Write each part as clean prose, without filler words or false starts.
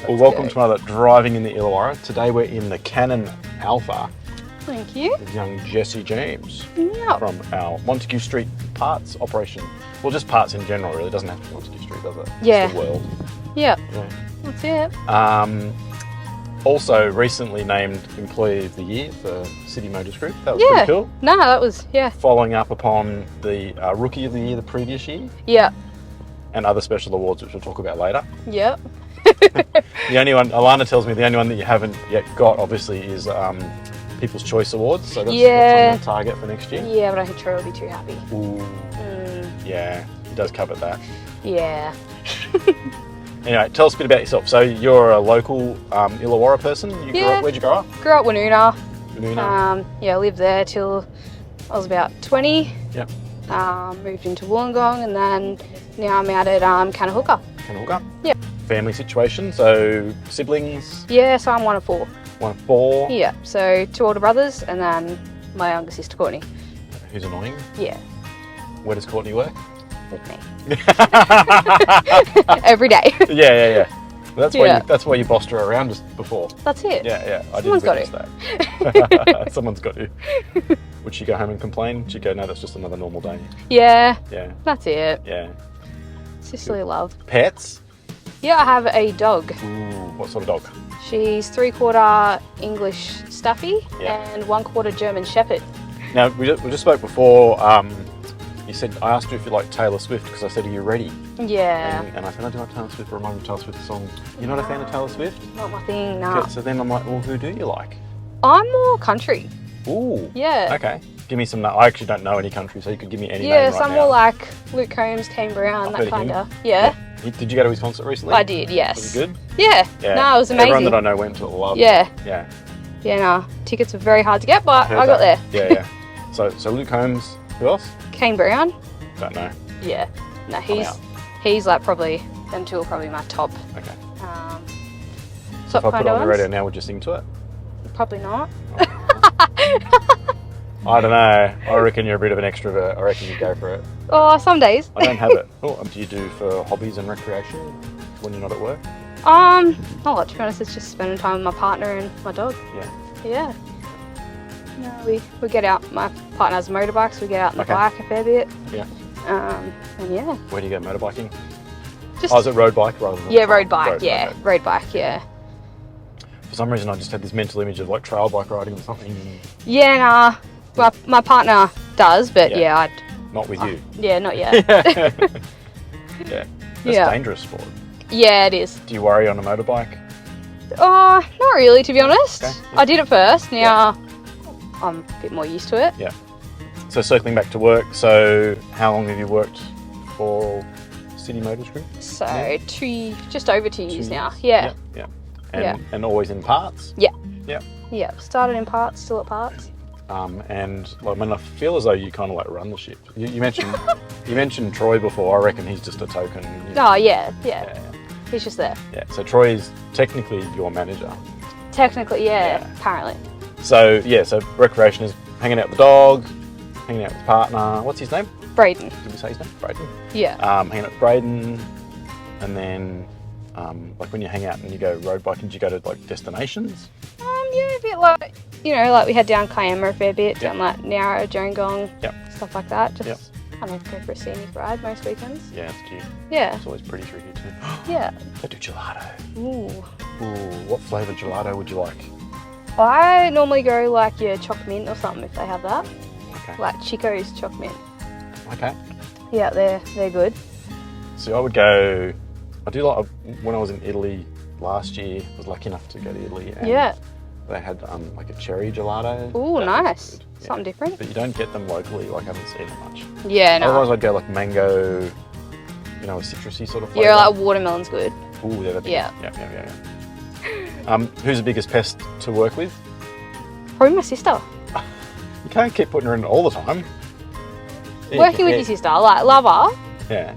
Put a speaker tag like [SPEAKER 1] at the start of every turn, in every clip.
[SPEAKER 1] Well, welcome to another Driving in the Illawarra. Today we're in the Canon Alpha
[SPEAKER 2] Thank you.
[SPEAKER 1] with young Jesse James
[SPEAKER 2] Yep.
[SPEAKER 1] from our Montague Street parts operation. Well, just parts in general, really. It doesn't have to be Montague Street, does it?
[SPEAKER 2] Yeah.
[SPEAKER 1] It's the world.
[SPEAKER 2] Yep.
[SPEAKER 1] Yeah.
[SPEAKER 2] That's it.
[SPEAKER 1] Also, recently named Employee of the Year for City Motors Group. That was
[SPEAKER 2] Yeah.
[SPEAKER 1] pretty cool.
[SPEAKER 2] No, that was, yeah.
[SPEAKER 1] Following up upon the Rookie of the Year the previous year
[SPEAKER 2] Yep.
[SPEAKER 1] and other special awards, which we'll talk about later.
[SPEAKER 2] Yep.
[SPEAKER 1] The only one, Alana tells me, the only one that you haven't yet got, obviously, is People's Choice Awards. So that's on the target for next year.
[SPEAKER 2] Yeah, but I think Troy will be too happy.
[SPEAKER 1] Ooh. Yeah, he does cover that.
[SPEAKER 2] Yeah.
[SPEAKER 1] Anyway, tell us a bit about yourself. So you're a local Illawarra person. Where'd you grow up?
[SPEAKER 2] Grew up Woonona.
[SPEAKER 1] Woonona.
[SPEAKER 2] Yeah, lived there till I was about 20.
[SPEAKER 1] Yep.
[SPEAKER 2] Moved into Wollongong and then now I'm out at Kanahooka.
[SPEAKER 1] Kanahooka.
[SPEAKER 2] Yep.
[SPEAKER 1] Family situation. So siblings.
[SPEAKER 2] Yeah, so I'm one of 4.
[SPEAKER 1] One of 4.
[SPEAKER 2] Yeah, so 2 older brothers and then my younger sister Courtney.
[SPEAKER 1] Who's annoying?
[SPEAKER 2] Yeah,
[SPEAKER 1] Where does Courtney work?
[SPEAKER 2] with me. Every day.
[SPEAKER 1] Yeah. That's why
[SPEAKER 2] Yeah.
[SPEAKER 1] that's why you bossed her around just before.
[SPEAKER 2] That's it.
[SPEAKER 1] Yeah.
[SPEAKER 2] Someone's got
[SPEAKER 1] witness that. Someone's got to. Would she go home and complain? She'd go, no, that's just another normal day.
[SPEAKER 2] Yeah,
[SPEAKER 1] Yeah.
[SPEAKER 2] that's it.
[SPEAKER 1] Yeah.
[SPEAKER 2] Sisterly love.
[SPEAKER 1] Pets?
[SPEAKER 2] Yeah, I have a dog.
[SPEAKER 1] Ooh, what sort of dog?
[SPEAKER 2] She's 3/4 English Staffy
[SPEAKER 1] Yeah.
[SPEAKER 2] and 1/4 German Shepherd.
[SPEAKER 1] Now, we just spoke before. You said, I asked you if you like Taylor Swift because I said, are you ready?
[SPEAKER 2] Yeah.
[SPEAKER 1] And I said, I do like Taylor Swift. Remind me of Taylor Swift's song. You're not a fan of Taylor Swift?
[SPEAKER 2] Not my thing, nah.
[SPEAKER 1] Okay, so then I'm like, well, who do you like?
[SPEAKER 2] I'm more country.
[SPEAKER 1] Ooh.
[SPEAKER 2] Yeah.
[SPEAKER 1] Okay. Give me some. I actually don't know any country, so you could give me any
[SPEAKER 2] Yeah,
[SPEAKER 1] name
[SPEAKER 2] so
[SPEAKER 1] right
[SPEAKER 2] I'm
[SPEAKER 1] now.
[SPEAKER 2] more like Luke Combs, Kane Brown,
[SPEAKER 1] I've
[SPEAKER 2] that
[SPEAKER 1] heard of
[SPEAKER 2] kind
[SPEAKER 1] him.
[SPEAKER 2] of. Yeah.
[SPEAKER 1] Did you go to his concert recently?
[SPEAKER 2] I did, yes.
[SPEAKER 1] Was it good?
[SPEAKER 2] Yeah.
[SPEAKER 1] Yeah.
[SPEAKER 2] No, it was amazing.
[SPEAKER 1] Everyone that I know went to it. Loved
[SPEAKER 2] Yeah.
[SPEAKER 1] it. Yeah.
[SPEAKER 2] Yeah, no. Tickets were very hard to get, but
[SPEAKER 1] Heard
[SPEAKER 2] I got
[SPEAKER 1] that.
[SPEAKER 2] there.
[SPEAKER 1] Yeah. So Luke Combs. Who else?
[SPEAKER 2] Kane Brown.
[SPEAKER 1] Don't know.
[SPEAKER 2] Yeah. No,
[SPEAKER 1] out.
[SPEAKER 2] he's like probably, them 2 are probably my top.
[SPEAKER 1] Okay.
[SPEAKER 2] Top
[SPEAKER 1] If I put
[SPEAKER 2] kind
[SPEAKER 1] it
[SPEAKER 2] of
[SPEAKER 1] on the
[SPEAKER 2] ones.
[SPEAKER 1] radio now, would you sing to it?
[SPEAKER 2] Probably not.
[SPEAKER 1] I don't know. I reckon you're a bit of an extrovert. I reckon you'd go for it.
[SPEAKER 2] Oh, some days.
[SPEAKER 1] I don't have it. Oh, do you do for hobbies and recreation when you're not at work?
[SPEAKER 2] Not a lot, to be honest. It's just spending time with my partner and my dog.
[SPEAKER 1] Yeah.
[SPEAKER 2] Yeah. No, we get out. My partner has a motorbike, so we get out on the
[SPEAKER 1] Okay.
[SPEAKER 2] bike a fair bit.
[SPEAKER 1] Yeah.
[SPEAKER 2] And yeah.
[SPEAKER 1] Where do you go motorbiking?
[SPEAKER 2] Just
[SPEAKER 1] Oh, is it road bike rather than?
[SPEAKER 2] yeah, road bike. Yeah,
[SPEAKER 1] okay.
[SPEAKER 2] road bike. Yeah.
[SPEAKER 1] For some reason, I just had this mental image of like trail bike riding or something.
[SPEAKER 2] Yeah, nah. My partner does, but
[SPEAKER 1] Yeah.
[SPEAKER 2] yeah, I'd.
[SPEAKER 1] Not with you.
[SPEAKER 2] Yeah, not yet.
[SPEAKER 1] Yeah. That's
[SPEAKER 2] Yeah.
[SPEAKER 1] dangerous sport.
[SPEAKER 2] Yeah, it is.
[SPEAKER 1] Do you worry on a motorbike?
[SPEAKER 2] Oh, not really, to be honest.
[SPEAKER 1] Okay, yeah.
[SPEAKER 2] I did it first. Now I'm a bit more used to it.
[SPEAKER 1] Yeah. So circling back to work, so how long have you worked for City Motors Group?
[SPEAKER 2] So
[SPEAKER 1] Yeah.
[SPEAKER 2] just over 2 years
[SPEAKER 1] 2
[SPEAKER 2] now.
[SPEAKER 1] years?
[SPEAKER 2] Yeah.
[SPEAKER 1] Yeah.
[SPEAKER 2] Yeah.
[SPEAKER 1] And always in parts?
[SPEAKER 2] Yeah.
[SPEAKER 1] Yeah.
[SPEAKER 2] Yeah. Started in parts, still at parts.
[SPEAKER 1] And like, I mean, I feel as though you kind of like run the ship. You mentioned Troy before. I reckon he's just a token.
[SPEAKER 2] Oh yeah.
[SPEAKER 1] Yeah.
[SPEAKER 2] He's just there.
[SPEAKER 1] Yeah. So Troy is technically your manager.
[SPEAKER 2] Technically, yeah.
[SPEAKER 1] Yeah.
[SPEAKER 2] Apparently.
[SPEAKER 1] So yeah. So recreation is hanging out with the dog, hanging out with the partner. What's his name?
[SPEAKER 2] Braden.
[SPEAKER 1] Did we say his name? Braden.
[SPEAKER 2] Yeah.
[SPEAKER 1] Hanging out with Braden, and then like when you hang out and you go road biking, do you go to like destinations?
[SPEAKER 2] Yeah, a bit like, like we had down Kiama a fair bit,
[SPEAKER 1] Yep.
[SPEAKER 2] down like Nowra, Gerringong,
[SPEAKER 1] Yep.
[SPEAKER 2] stuff like that. Just
[SPEAKER 1] Yep.
[SPEAKER 2] kind of go for a scenic ride most weekends.
[SPEAKER 1] Yeah, it's cute.
[SPEAKER 2] Yeah.
[SPEAKER 1] It's always pretty tricky too.
[SPEAKER 2] Yeah.
[SPEAKER 1] They do gelato.
[SPEAKER 2] Ooh.
[SPEAKER 1] Ooh, what flavour gelato would you like?
[SPEAKER 2] I normally go like your choc mint or something if they have that.
[SPEAKER 1] Okay.
[SPEAKER 2] Like Chico's choc mint.
[SPEAKER 1] Okay.
[SPEAKER 2] Yeah, they're good.
[SPEAKER 1] So I would go. I do like when I was in Italy last year. I was lucky enough to go to Italy. And
[SPEAKER 2] Yeah.
[SPEAKER 1] They had like a cherry gelato.
[SPEAKER 2] Ooh,
[SPEAKER 1] That was
[SPEAKER 2] nice.
[SPEAKER 1] good. Yeah.
[SPEAKER 2] Something different.
[SPEAKER 1] But you don't get them locally. Like I haven't seen it much.
[SPEAKER 2] Yeah, no.
[SPEAKER 1] Otherwise, I'd go like mango. A citrusy sort of flavour.
[SPEAKER 2] Yeah, like watermelon's good.
[SPEAKER 1] Ooh, yeah, that'd be
[SPEAKER 2] Yeah.
[SPEAKER 1] good. Yeah. Who's the biggest pest to work with?
[SPEAKER 2] Probably my sister.
[SPEAKER 1] You can't keep putting her in all the time.
[SPEAKER 2] Working with your sister, like, love her.
[SPEAKER 1] Yeah,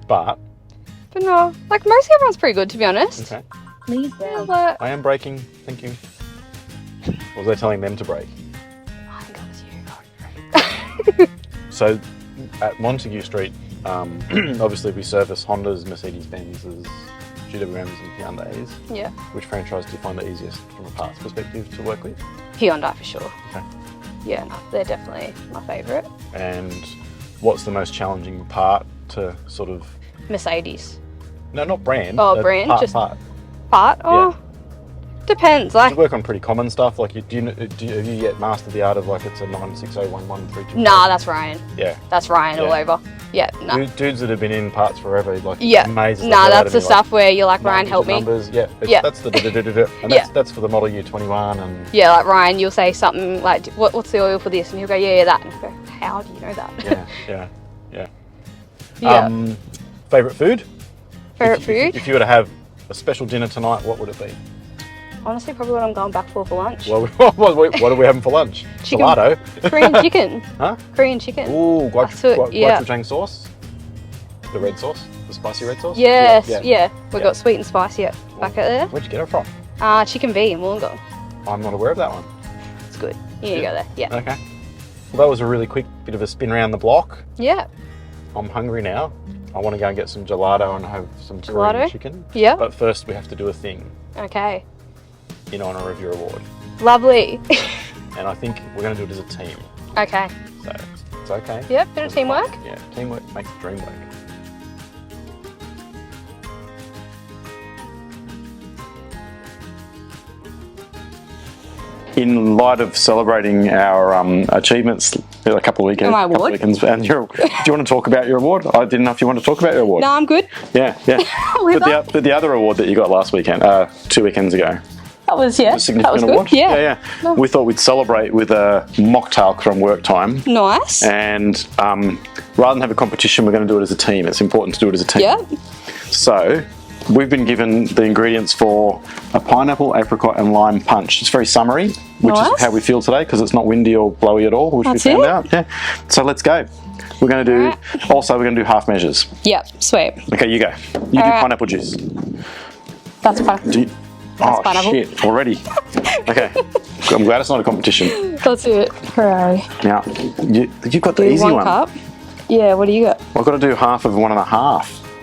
[SPEAKER 1] but
[SPEAKER 2] But no, like, most everyone's pretty good, to be honest.
[SPEAKER 1] okay.
[SPEAKER 2] Yeah, like,
[SPEAKER 1] I am braking. Thank you. Or was I telling them to brake?
[SPEAKER 2] I think that was you.
[SPEAKER 1] So at Montague Street, obviously we service Hondas, Mercedes-Benzes, GWMs and Hyundais.
[SPEAKER 2] Yeah.
[SPEAKER 1] Which franchise do you find the easiest from a parts perspective to work with?
[SPEAKER 2] Hyundai for sure.
[SPEAKER 1] Okay.
[SPEAKER 2] Yeah, no, they're definitely my favourite.
[SPEAKER 1] And what's the most challenging part to sort of...
[SPEAKER 2] Mercedes.
[SPEAKER 1] No, not brand.
[SPEAKER 2] Oh, brand,
[SPEAKER 1] part,
[SPEAKER 2] just
[SPEAKER 1] part.
[SPEAKER 2] Part? Oh, depends.
[SPEAKER 1] Do
[SPEAKER 2] Like,
[SPEAKER 1] you work on pretty common stuff? Like, have you yet mastered the art of like it's a 9601132?
[SPEAKER 2] nah, that's Ryan.
[SPEAKER 1] Yeah.
[SPEAKER 2] That's Ryan all over. Yeah, nah.
[SPEAKER 1] Dudes that have been in parts forever, like,
[SPEAKER 2] Yeah.
[SPEAKER 1] amazing.
[SPEAKER 2] Nah, that's the stuff where you're like, Ryan, help me.
[SPEAKER 1] Numbers. Yeah.
[SPEAKER 2] Yeah.
[SPEAKER 1] That's the da-da-da-da-da. And that's for the model year 21 and...
[SPEAKER 2] Yeah, like Ryan, you'll say something like, what's the oil for this? And he'll go, yeah, that. And you go, how do you know that?
[SPEAKER 1] Yeah. Favourite food?
[SPEAKER 2] Favourite food?
[SPEAKER 1] If you were to have a special dinner tonight, what would it be?
[SPEAKER 2] Honestly, probably what I'm going back for lunch.
[SPEAKER 1] What are we having for lunch?
[SPEAKER 2] Chicken.
[SPEAKER 1] Gelato.
[SPEAKER 2] Korean chicken.
[SPEAKER 1] Huh?
[SPEAKER 2] Korean chicken.
[SPEAKER 1] Ooh,
[SPEAKER 2] yeah.
[SPEAKER 1] gochujang sauce? The red sauce? The spicy red sauce?
[SPEAKER 2] Yes, yeah. We've got sweet and spicy back at there.
[SPEAKER 1] Where'd you get it from?
[SPEAKER 2] Chicken V in Wollongong.
[SPEAKER 1] I'm not aware of that one.
[SPEAKER 2] It's good. You need to go there. Yeah.
[SPEAKER 1] Okay. Well, that was a really quick bit of a spin around the block.
[SPEAKER 2] Yeah.
[SPEAKER 1] I'm hungry now. I want to go and get some gelato and have some Korean chicken.
[SPEAKER 2] Yeah.
[SPEAKER 1] But first we have to do a thing
[SPEAKER 2] Okay.
[SPEAKER 1] in honour of your award.
[SPEAKER 2] Lovely.
[SPEAKER 1] And I think we're going to do it as a team.
[SPEAKER 2] Okay.
[SPEAKER 1] So it's okay.
[SPEAKER 2] Yep, bit of teamwork.
[SPEAKER 1] Yeah, teamwork makes the dream work. In light of celebrating our achievements a couple of weekends,
[SPEAKER 2] My award?
[SPEAKER 1] and do you want to talk about your award? I didn't know if you want to talk about your award.
[SPEAKER 2] No, I'm good.
[SPEAKER 1] Yeah. But the other award that you got last weekend, 2 weekends ago,
[SPEAKER 2] That was,
[SPEAKER 1] a significant
[SPEAKER 2] good.
[SPEAKER 1] award.
[SPEAKER 2] Yeah.
[SPEAKER 1] No. We thought we'd celebrate with a mocktail from work time.
[SPEAKER 2] Nice.
[SPEAKER 1] And rather than have a competition, we're going to do it as a team. It's important to do it as a team.
[SPEAKER 2] Yeah.
[SPEAKER 1] So we've been given the ingredients for a pineapple, apricot and lime punch. It's very summery, which is how we feel today because it's not windy or blowy at all, which we found out. Yeah. So let's go. We're going to do, also we're going to do half measures.
[SPEAKER 2] Yep, sweet.
[SPEAKER 1] Okay, you go. You do pineapple juice.
[SPEAKER 2] That's pineapple.
[SPEAKER 1] Oh
[SPEAKER 2] pineapple.
[SPEAKER 1] shit, already. Okay, I'm glad it's not a competition.
[SPEAKER 2] That's it. Hooray.
[SPEAKER 1] Now, you've got the easy one.
[SPEAKER 2] 1 cup. Yeah, what do you got?
[SPEAKER 1] I've got to do half of 1.5.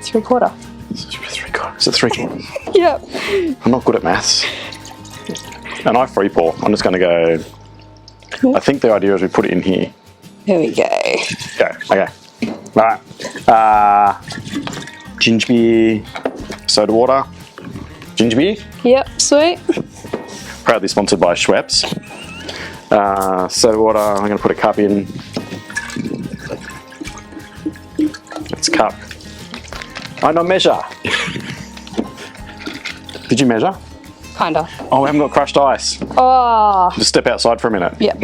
[SPEAKER 2] 3/4.
[SPEAKER 1] Is it 3/4? Is it 3/4?
[SPEAKER 2] Yep.
[SPEAKER 1] I'm not good at maths. And I free pour. I'm just going to go. I think the idea is we put it in here.
[SPEAKER 2] Here we go.
[SPEAKER 1] Go. Okay. All right. Ginger beer, soda water. Ginger beer.
[SPEAKER 2] Yep, sweet.
[SPEAKER 1] Proudly sponsored by Schweppes. Soda water. I'm going to put a cup in. It's a cup. I know measure. Did you measure?
[SPEAKER 2] Kinda.
[SPEAKER 1] Oh, we haven't got crushed ice.
[SPEAKER 2] Oh.
[SPEAKER 1] Just step outside for a minute.
[SPEAKER 2] Yep.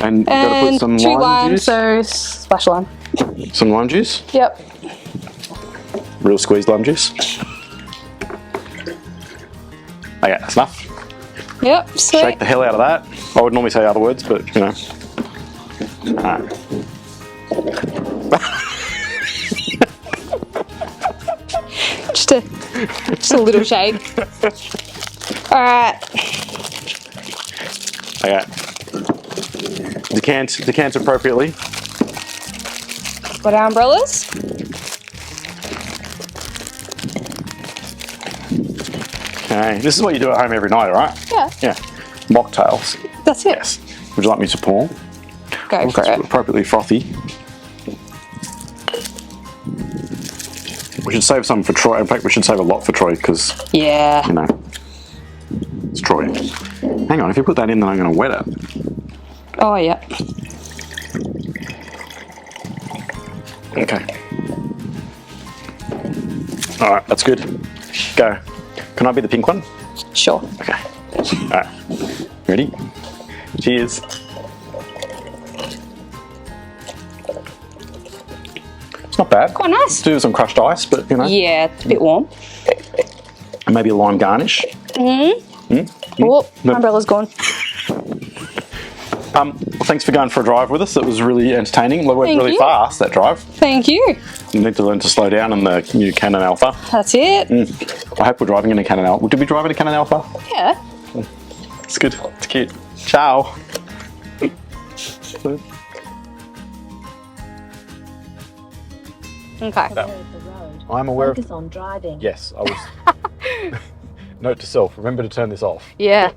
[SPEAKER 1] And you've got to put some
[SPEAKER 2] 2
[SPEAKER 1] lime
[SPEAKER 2] limes,
[SPEAKER 1] juice.
[SPEAKER 2] so splash lime.
[SPEAKER 1] Some lime juice.
[SPEAKER 2] Yep.
[SPEAKER 1] Real squeezed lime juice. Okay, that's enough.
[SPEAKER 2] Yep, sweet.
[SPEAKER 1] Shake the hell out of that. I would normally say other words, but you know. Alright.
[SPEAKER 2] just a little shake. Alright.
[SPEAKER 1] Okay. Decant appropriately.
[SPEAKER 2] Got our umbrellas?
[SPEAKER 1] Okay, this is what you do at home every night, alright?
[SPEAKER 2] Yeah.
[SPEAKER 1] Yeah. Mocktails.
[SPEAKER 2] That's it.
[SPEAKER 1] Yes. Would you like me to pour?
[SPEAKER 2] Go for it.
[SPEAKER 1] Appropriately frothy. We should save some for Troy. In fact, we should save a lot for Troy because,
[SPEAKER 2] Yeah.
[SPEAKER 1] you know, it's Troy. Hang on, if you put that in, then I'm going to wet it.
[SPEAKER 2] Oh, yeah.
[SPEAKER 1] Okay. Alright, that's good. Go. Can I be the pink one?
[SPEAKER 2] Sure.
[SPEAKER 1] Okay. Alright. Ready? Cheers. It's not bad.
[SPEAKER 2] Quite nice.
[SPEAKER 1] Do some crushed ice, but you know.
[SPEAKER 2] Yeah, it's a bit warm.
[SPEAKER 1] And maybe a lime garnish.
[SPEAKER 2] Oh, my umbrella's gone.
[SPEAKER 1] Well, thanks for going for a drive with us. It was really entertaining. We went
[SPEAKER 2] Thank
[SPEAKER 1] really
[SPEAKER 2] you.
[SPEAKER 1] fast, that drive.
[SPEAKER 2] Thank you.
[SPEAKER 1] You need to learn to slow down in the new Canon Alpha.
[SPEAKER 2] That's it.
[SPEAKER 1] I hope we're driving in a Canon Alpha. Did we drive in a Canon Alpha?
[SPEAKER 2] Yeah.
[SPEAKER 1] It's good. It's cute. Ciao.
[SPEAKER 2] Okay.
[SPEAKER 1] That- I'm aware
[SPEAKER 3] Focus on driving.
[SPEAKER 1] Yes, I was. Note to self: remember to turn this off.
[SPEAKER 2] Yeah.